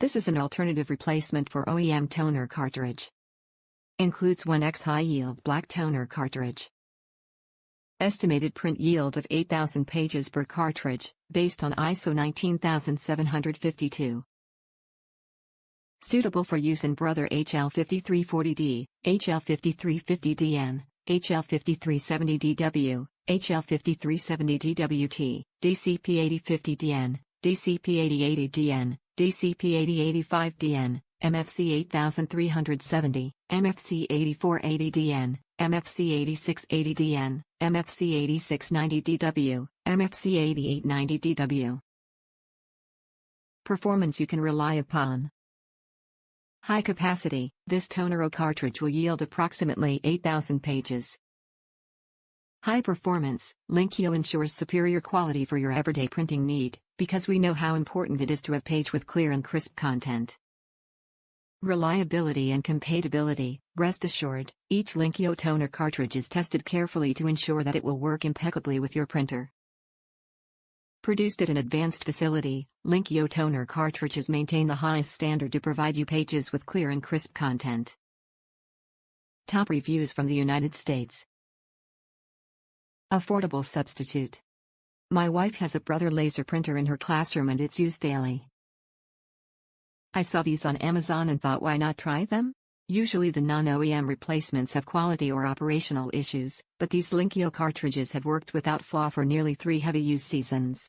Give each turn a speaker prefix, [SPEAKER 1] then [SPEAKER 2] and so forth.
[SPEAKER 1] This is an alternative replacement for OEM toner cartridge. Includes 1X high-yield black toner cartridge. Estimated print yield of 8,000 pages per cartridge, based on ISO 19752. Suitable for use in Brother HL5340D, HL5350DN, HL5370DW, HL5370DWT, DCP8050DN, DCP8080DN, DCP8085DN, MFC8370, MFC8480DN, MFC8680DN, MFC8690DW, MFC8890DW. Performance you can rely upon. High capacity, this toner cartridge will yield approximately 8,000 pages. High performance, LINKYO ensures superior quality for your everyday printing need, because we know how important it is to have page with clear and crisp content. Reliability and compatibility, rest assured, each LINKYO toner cartridge is tested carefully to ensure that it will work impeccably with your printer. Produced at an advanced facility, LINKYO toner cartridges maintain the highest standard to provide you pages with clear and crisp content. Top reviews from the United States. Affordable substitute. My wife has a Brother laser printer in her classroom and it's used daily. I saw these on Amazon and thought, why not try them? Usually the non-OEM replacements have quality or operational issues, but these LINKYO cartridges have worked without flaw for nearly 3 heavy use seasons.